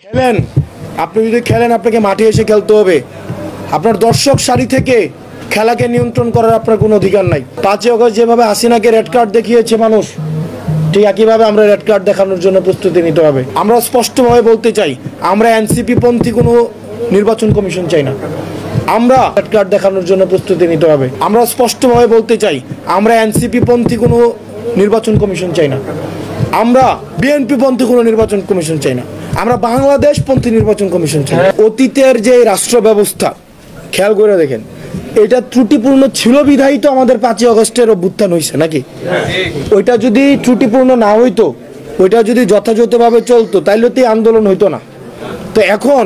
খেলেন, আপনি যদি খেলেন আপনাকে মাঠে এসে খেলতে হবে। আপনার দর্শক সারি থেকে খেলাকে নিয়ন্ত্রণ করার আপনার কোনো অধিকার নাই। 5ই আগস্ট যেভাবে হাসিনাকে রেড কার্ড দেখিয়েছে মানুষ, ঠিক একইভাবে আমরা রেড কার্ড দেখানোর জন্য প্রস্তুতি নিতে হবে। আমরা স্পষ্টভাবে বলতে চাই, আমরা এনসিপি পন্থী কোনো নির্বাচন কমিশন চাই না। আমরা রেড কার্ড দেখানোর জন্য প্রস্তুতি নিতে হবে। আমরা স্পষ্টভাবে বলতে চাই, আমরা এনসিপি পন্থী কোনো নির্বাচন কমিশন চাই না। আমরা বিএনপি পন্থী কোনো নির্বাচন কমিশন চাই না। আমরা বাংলাদেশ পন্থী নির্বাচন কমিশন চাই। অতীতের যে রাষ্ট্র ব্যবস্থা খেয়াল করে দেখেন, এটা ত্রুটিপূর্ণ ছিল বিধায়ী তো আমাদের 5ই আগস্টের অভ্যুত্থান হয়েছে নাকি? ওইটা যদি ত্রুটিপূর্ণ না হইতো, ওইটা যদি যথাযথভাবে চলতো, তাইলে তো আন্দোলন হইতো না। তো এখন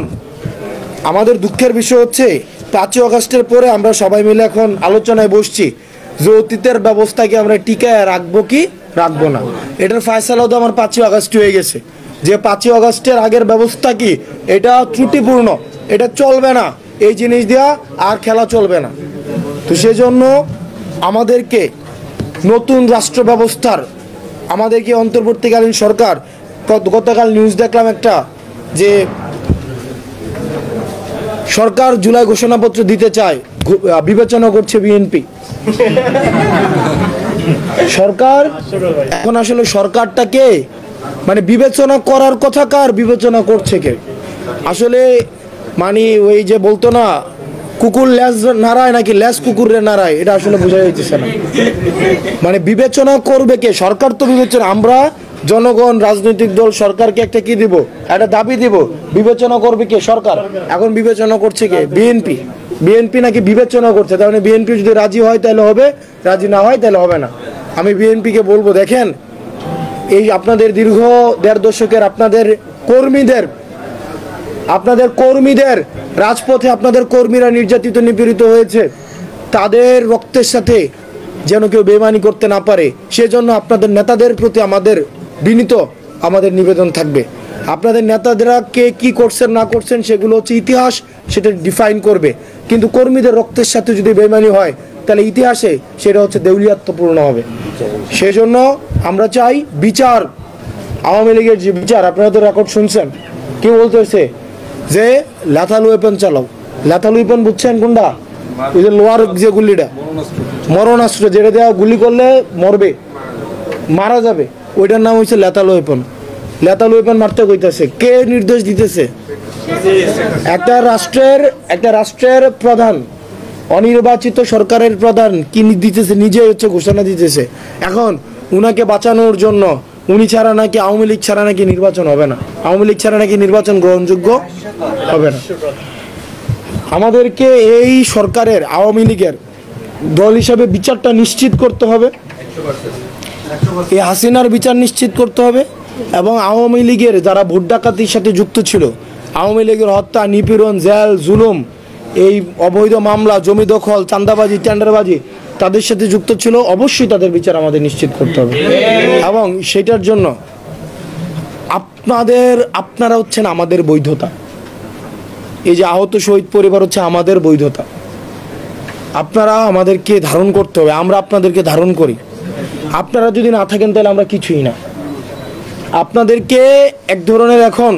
আমাদের দুঃখের বিষয় হচ্ছে 5ই আগস্টের পরে আমরা সবাই মিলে এখন আলোচনায় বসছি যে অতীতের ব্যবস্থাকে আমরা টিকায় রাখবো কি রাখবো না। এটার ফয়সালা তো আমার 5ই আগস্ট হয়ে গেছে যে 5ই আগস্টের আগের ব্যবস্থা কি এটা ত্রুটিপূর্ণ, এটা চলবে না, এই জিনিস দেওয়া আর খেলা চলবে না। তো সেজন্য আমাদেরকে নতুন রাষ্ট্র ব্যবস্থার, আমাদেরকে অন্তর্বর্তীকালীন সরকার, গতকাল নিউজ দেখলাম একটা যে সরকার জুলাই ঘোষণাপত্র দিতে চায়, বিবেচনা করছে বিএনপি। সরকার এখন আসলে সরকারটাকে মানে বিবেচনা করার কথা কার, বিবেচনা করছে কে? আসলে মানে ওই যে বলতো না, কুকুর ল্যাজ নাড়ায় নাকি ল্যাজ কুকুরে নাড়ায়, এটা আসলে বোঝা যাইতেছে না। মানে বিবেচনা করবে কে? সরকার তো বিবেচনা, আমরা জনগণ রাজনৈতিক দল সরকারকে একটা কি দিব, একটা দাবি দিব, বিবেচনা করবে কে? সরকার। এখন বিবেচনা করছে কে? বিএনপি। বিএনপি নাকি বিবেচনা করছে, তার মানে বিএনপি যদি রাজি হয় তাহলে হবে, রাজি না হয় তাহলে হবে না। আমি বিএনপিকে বলবো, দেখেন এই আপনাদের দীর্ঘ 1.5 দশকের আপনাদের কর্মীদের রাজপথে আপনাদের কর্মীরা নির্যাতিত নিপীড়িত হয়েছে, তাদের রক্তের সাথে যেন কেউ বেইমানি করতে না পারে, সেজন্য আপনাদের নেতাদের প্রতি আমাদের বিনীত আমাদের নিবেদন থাকবে। আপনাদের নেতাদেরা কে কি করছেন না করছেন সেগুলো হচ্ছে ইতিহাস, সেটা ডিফাইন করবে। কিন্তু কর্মীদের রক্তের সাথে যদি বেইমানি হয় তাহলে ইতিহাসে সেটা হচ্ছে দেউলিয়াত্বপূর্ণ হবে। সেজন্য আমরা চাই বিচার। আওয়ামী লীগের যে বিচার, আপনারা তো রেকর্ড শুনছেন, কি বলতেছে যে ল্যাথাল ওয়েপন চালাও। ল্যাথাল ওয়েপন বুঝছেন কোনটা? ওই যে লোহার যে গুলিটা, মরণাস্ত্র, যেটা দেওয়া গুলি করলে মরবে, মারা যাবে, ওইটার নাম হচ্ছে ল্যাথাল ওয়েপন। ল্যাথাল ওয়েপন মারতে কইতেছে কে? নির্দেশ দিতেছে একটা রাষ্ট্রের প্রধান, অনির্বাচিত সরকারের প্রধান কি দিতেছে? নিজে হচ্ছে ঘোষণা দিতেছে। এখন উনাকে বাঁচানোর জন্য উনি ছাড়া নাকি, আওয়ামী লীগ ছাড়া নাকি নির্বাচন হবে না, আওয়ামী লীগ ছাড়া নাকি নির্বাচন গ্রহণযোগ্য হবে না। আমাদেরকে এই সরকারের, আওয়ামী লীগের দল হিসাবে বিচারটা নিশ্চিত করতে হবে, এই হাসিনার বিচার নিশ্চিত করতে হবে। এবং আওয়ামী লীগের যারা ভোট ডাকাতির সাথে যুক্ত ছিল, আওয়ামী লীগের হত্যা, নিপীড়ন, জেল, জুলুম, এই অবৈধ মামলা, জমি দখল, চাঁদাবাজি, টেন্ডারবাজি, তাদের সাথে যুক্ত ছিল, অবশ্যই তাদের বিচার আমাদের নিশ্চিত করতে হবে। এবং সেটার জন্য আপনারা হচ্ছেন আমাদের বৈধতা। এই যে আহত শহীদ পরিবার হচ্ছে আমাদের বৈধতা। আপনারা আমাদেরকে ধারণ করতে হবে, আমরা আপনাদেরকে ধারণ করি। আপনারা যদি না থাকেন তাহলে আমরা কিছুই না। আপনাদেরকে এক ধরনের এখন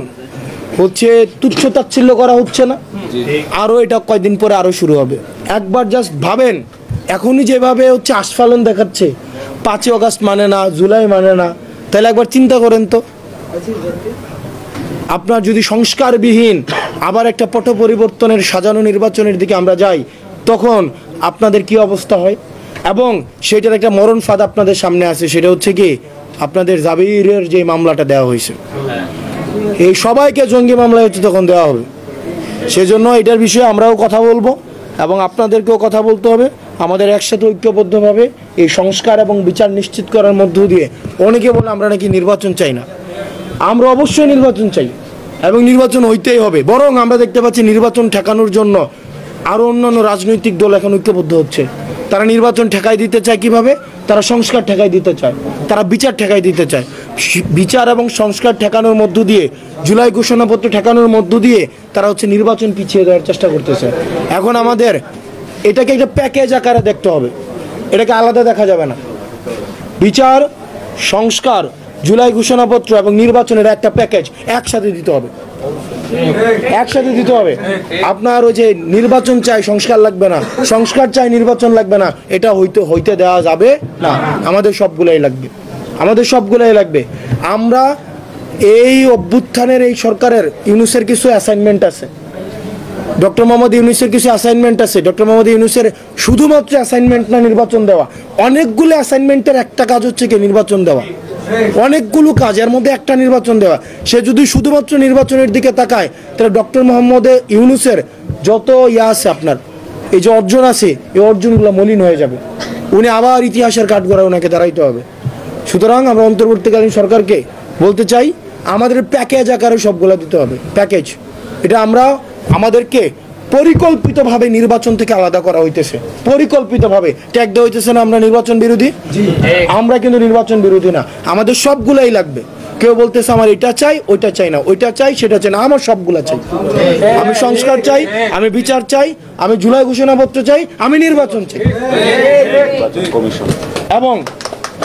হচ্ছে তুচ্ছ তাচ্ছিল্য করা হচ্ছে না, আরও এটা কয়দিন পরে আরও শুরু হবে। একবার জাস্ট ভাবেন, এখনই যেভাবে হচ্ছে আস্ফালন দেখাচ্ছে, 5ই আগস্ট মানে না, জুলাই মানে না, তাহলে একবার চিন্তা করেন তো, আপনার যদি সংস্কারবিহীন আবার একটা পট পরিবর্তনের সাজানো নির্বাচনের দিকে আমরা যাই, তখন আপনাদের কি অবস্থা হয়। এবং সেটার একটা মরণ ফাঁদ আপনাদের সামনে আছে, সেটা হচ্ছে কি আপনাদের জাবিরের যে মামলাটা দেওয়া হয়েছে, এই সবাইকে জঙ্গি মামলায় হচ্ছে তখন দেওয়া হবে। সেজন্য এটার বিষয়ে আমরাও কথা বলবো এবং আপনাদেরকেও কথা বলতে হবে। আমাদের একসাথে ঐক্যবদ্ধভাবে এই সংস্কার এবং বিচার নিশ্চিত করার মধ্য দিয়ে, অনেকে বলে আমরা নাকি নির্বাচন চাই না, আমরা অবশ্যই নির্বাচন চাই এবং নির্বাচন হইতেই হবে। বরং আমরা দেখতে পাচ্ছি নির্বাচন ঠেকানোর জন্য আরও অন্যান্য রাজনৈতিক দল এখন ঐক্যবদ্ধ হচ্ছে। তারা নির্বাচন ঠেকাই দিতে চায় কিভাবে? তারা সংস্কার ঠেকাই দিতে চায়, তারা বিচার ঠেকাই দিতে চায়। বিচার এবং সংস্কার ঠেকানোর মধ্য দিয়ে, জুলাই ঘোষণাপত্র ঠেকানোর মধ্য দিয়ে তারা হচ্ছে নির্বাচন পিছিয়ে দেওয়ার চেষ্টা করতেছে। এখন আমাদের এটাকে একটা প্যাকেজ আকারে দেখতে হবে, এটাকে আলাদা দেখা যাবে না। বিচার, সংস্কার, জুলাই ঘোষণাপত্র এবং নির্বাচনের একটা প্যাকেজ একসাথে দিতে হবে। একসাথে দিতে হবে। আপনার ওই যে নির্বাচন চাই সংস্কার লাগবে না, সংস্কার চাই নির্বাচন লাগবে না, এটা হইতে দেওয়া যাবে না। আমাদের সবগুলাই লাগবে, আমাদের সবগুলাই লাগবে। আমরা এই অভ্যুত্থানের এই সরকারের ইউনূসের কিছু অ্যাসাইনমেন্ট আছে, ডক্টর মোহাম্মদ ইউনূসের কিছু অ্যাসাইনমেন্ট আছে। ডক্টর মোহাম্মদ ইউনূসের শুধুমাত্র অ্যাসাইনমেন্ট না নির্বাচন দেওয়া, অনেকগুলো অ্যাসাইনমেন্টের একটা কাজ হচ্ছে কি নির্বাচন দেওয়া, অনেকগুলো কাজ, এর মধ্যে একটা নির্বাচন দেওয়া। সে যদি শুধুমাত্র নির্বাচনের দিকে তাকায় তাহলে ডক্টর মোহাম্মদ ইউনূসের যত আছে আপনার এই যে অর্জন আছে, এই অর্জনগুলো মলিন হয়ে যাবে। উনি আবার ইতিহাসের কাঠগড়ায় ওনাকে দাঁড়াইতে হবে। সুতরাং আমরা অন্তর্বর্তীকালীন সরকারকে বলতে চাই আমাদের প্যাকেজ আকারে সবগুলো দিতে হবে, প্যাকেজ। এটা আমরা আমাদেরকে পরিকল্পিতভাবে নির্বাচন থেকে আলাদা করা হইতেছে, পরিকল্পিতভাবে ট্যাগ দেওয়া হইতেছে না আমরা নির্বাচন বিরোধী। আমরা কিন্তু নির্বাচন বিরোধী না, আমাদের সবগুলাই লাগবে। কেউ বলতেছে আমার এটা চাই ওইটা চাই না, ওইটা চাই সেটা চাই না, আমার সবগুলা চাই। আমি সংস্কার চাই, আমি বিচার চাই, আমি জুলাই ঘোষণাপত্র চাই, আমি নির্বাচন চাই। এবং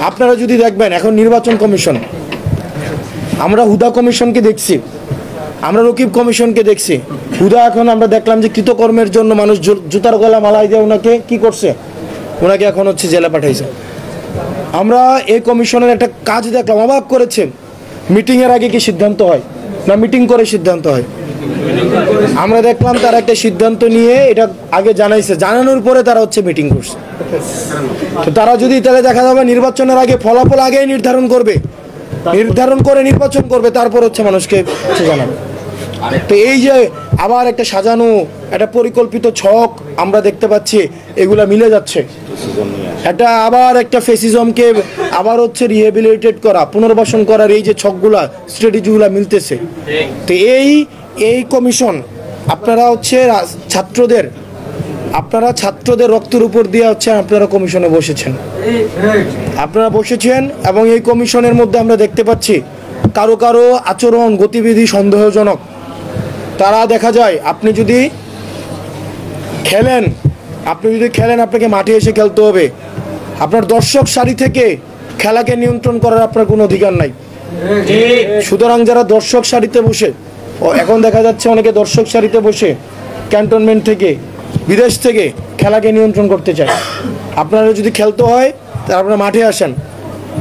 আপনারা যদি দেখবেন এখন নির্বাচন কমিশন, আমরা হুদা কমিশনকে দেখছি, আমরা রকিব কমিশনকে দেখছি। হুদা এখন আমরা দেখলাম যে কৃতকর্মের জন্য মানুষ জুতার গলা মালাই দিয়ে ওনাকে কি করছে, ওনাকে এখন হচ্ছে জেলে পাঠাইছে। আমরা এই কমিশনের একটা কাজ দেখলাম, অবাক করেছে। মিটিংয়ের আগে কি সিদ্ধান্ত হয় না মিটিং করে সিদ্ধান্ত হয়? আমরা দেখলাম তারা একটা সিদ্ধান্ত নিয়ে এটা আগে জানাইছে, জানানোর পরে তারা হচ্ছে মিটিং করছে। তো তারা যদি তাহলে দেখা যাবে নির্বাচনের আগে ফলাফল আগেই নির্ধারণ করবে, নির্ধারণ করে নির্বাচন করবে, তারপর হচ্ছে মানুষকে জানাবে। তো এই যে আবার একটা সাজানো একটা পরিকল্পিত ছক আমরা দেখতে পাচ্ছি, এগুলা মিলে যাচ্ছে। এটা আবার একটা ফেসিজমকে আবার হচ্ছে রিহেবিলিটেট করা, পুনর্বাসন করার এই যে ছকগুলা স্ট্র্যাটেজিগুলা মিলতেছে। তো এই কমিশন আপনারা হচ্ছে ছাত্রদের রক্তের উপর দিয়ে হচ্ছে আপনারা কমিশনে বসেছেন, আপনারা বসেছেন। এবং এই কমিশনের মধ্যে আমরা দেখতে পাচ্ছি কারো কারো আচরণ গতিবিধি সন্দেহজনক। তারা দেখা যায় আপনি যদি খেলেন আপনাকে মাঠে এসে খেলতে হবে। আপনার দর্শক সারি থেকে খেলাকে নিয়ন্ত্রণ করার আপনার কোনো অধিকার নাই। সুতরাং যারা দর্শক সারিতে বসে, এখন দেখা যাচ্ছে অনেকে দর্শক সারিতে বসে ক্যান্টনমেন্ট থেকে বিদেশ থেকে খেলাকে নিয়ন্ত্রণ করতে চায়। আপনারা যদি খেলতে হয় তাহলে আপনারা মাঠে আসেন,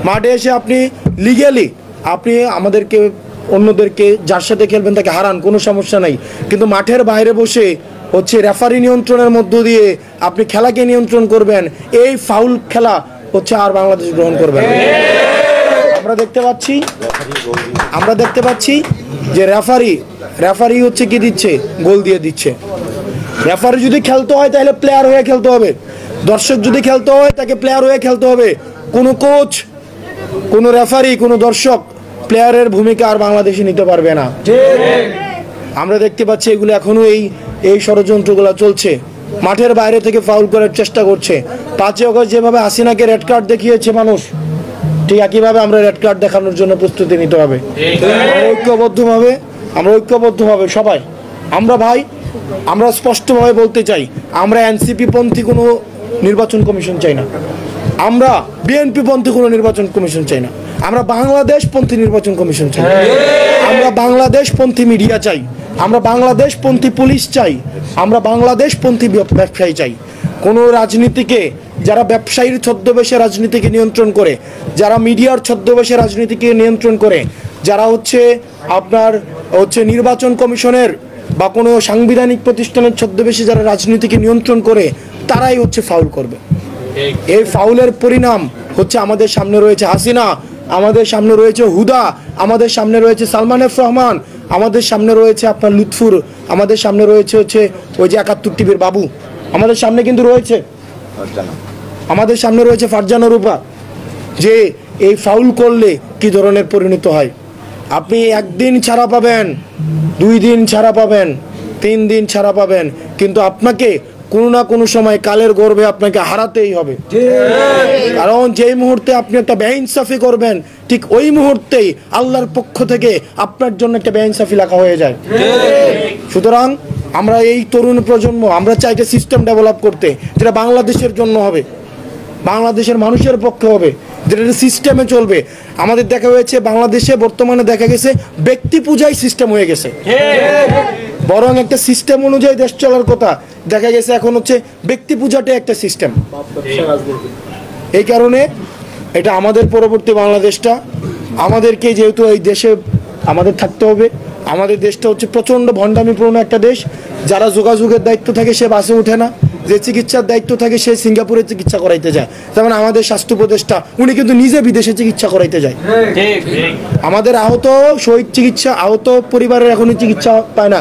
মাঠে এসে আপনি লিগ্যালি আপনি আমাদেরকে অন্যদেরকে যার সাথে খেলবেন তাকে হারান, কোনো সমস্যা নাই। কিন্তু মাঠের বাইরে বসে হচ্ছে রেফারি নিয়ন্ত্রণের মধ্য দিয়ে আপনি খেলাকে নিয়ন্ত্রণ করবেন, এই ফাউল খেলা হচ্ছে আর বাংলাদেশ গ্রহণ করবে না। আমরা দেখতে পাচ্ছি যে রেফারি হচ্ছে কি দিচ্ছে, গোল দিয়ে দিচ্ছে। রেফারি যদি খেলতে হয় তাহলে প্লেয়ার হয়ে খেলতে হবে, দর্শক যদি খেলতে হয় তাকে প্লেয়ার হয়ে খেলতে হবে। কোনো কোচ, কোনো রেফারি, কোনো দর্শক প্লেয়ারের ভূমিকা আর বাংলাদেশে নিতে পারবে না। আমরা দেখতে পাচ্ছি এগুলো এখনো এই ষড়যন্ত্রগুলো চলছে। মাঠের বাইরে থেকে ফাউল করার চেষ্টা করছে। 5 আগস্ট যেভাবে হাসিনাকে রেড কার্ড দেখিয়েছে মানুষ, ঠিক একইভাবে আমরা রেড কার্ড দেখানোর জন্য প্রস্তুতি নিতে হবে। আমরা ঐক্যবদ্ধভাবে সবাই আমরা স্পষ্টভাবে বলতে চাই, আমরা এনসিপি পন্থী কোনো নির্বাচন কমিশন চাই না, আমরা বিএনপি পন্থী কোনো নির্বাচন কমিশন চাই না, আমরা বাংলাদেশ পন্থী নির্বাচন কমিশন চাই, আমরা বাংলাদেশ পন্থী মিডিয়া চাই, আমরা বাংলাদেশ পন্থী পুলিশ চাই, আমরা বাংলাদেশ পন্থী ব্যবসায়ী চাই। কোনো রাজনীতিকে যারা ব্যবসায়ীর ছদ্মবেশে রাজনীতিকে নিয়ন্ত্রণ করে, যারা মিডিয়ার ছদ্মবেশে রাজনীতিকে নিয়ন্ত্রণ করে, যারা হচ্ছে আপনার হচ্ছে নির্বাচন কমিশনের বা কোনো সাংবিধানিক প্রতিষ্ঠানের ছদ্মবেশে যারা রাজনীতিকে নিয়ন্ত্রণ করে, তারাই হচ্ছে ফাউল করবে। এই ফাউলের পরিণাম হচ্ছে আমাদের সামনে রয়েছে হাসিনা, আমাদের সামনে রয়েছে হুদা, আমাদের সামনে রয়েছে সালমান এফ রহমান, আমাদের সামনে রয়েছে আপনার লুৎফুর, আমাদের সামনে রয়েছে হচ্ছে ওই যে 71 টিভির বাবু, আমাদের সামনে কিন্তু রয়েছে, আমাদের সামনে রয়েছে ফারজানা রূপা। যে এই ফাউল করলে কি ধরনের পরিণত হয়। আপনি 1 দিন ছাড়া পাবেন, 2 দিন ছাড়া পাবেন, 3 দিন ছাড়া পাবেন, কিন্তু আপনাকে কোনো না কোনো সময় কালের গর্ভে আপনাকে হারাতেই হবে। কারণ যেই মুহূর্তে আপনি একটা বেইনসাফি করবেন, ঠিক ওই মুহূর্তেই আল্লাহর পক্ষ থেকে আপনার জন্য একটা বেইনসাফি লেখা হয়ে যায়। সুতরাং আমরা এই তরুণ প্রজন্ম, আমরা চাই একটা সিস্টেম ডেভেলপ করতে, যেটা বাংলাদেশের জন্য হবে, বাংলাদেশের মানুষের পক্ষে হবে। যেটা সিস্টেমে চলবে। আমাদের দেখা হয়েছে বাংলাদেশে বর্তমানে দেখা গেছে ব্যক্তি পূজাই সিস্টেম হয়ে গেছে, বরং একটা সিস্টেম অনুযায়ী দেশ চলার কথা, দেখা গেছে এখন হচ্ছে ব্যক্তি পূজাটাই একটা সিস্টেম। এই কারণে এটা আমাদের পরবর্তী বাংলাদেশটা আমাদেরকে, যেহেতু এই দেশে আমাদের থাকতে হবে, আমাদের দেশটা হচ্ছে প্রচণ্ড ভণ্ডামিপূর্ণ একটা দেশ। যারা যোগাযোগের দায়িত্ব থাকে সে বাসে ওঠে না, যে চিকিৎসার দায়িত্ব থাকে সে সিঙ্গাপুরে চিকিৎসা করাইতে যায়। যেমন আমাদের স্বাস্থ্য উপদেষ্টা উনি কিন্তু নিজে বিদেশে চিকিৎসা করাইতে যায়। আমাদের আহত শহীদ চিকিৎসা, আহত পরিবারের এখনই চিকিৎসা পায় না।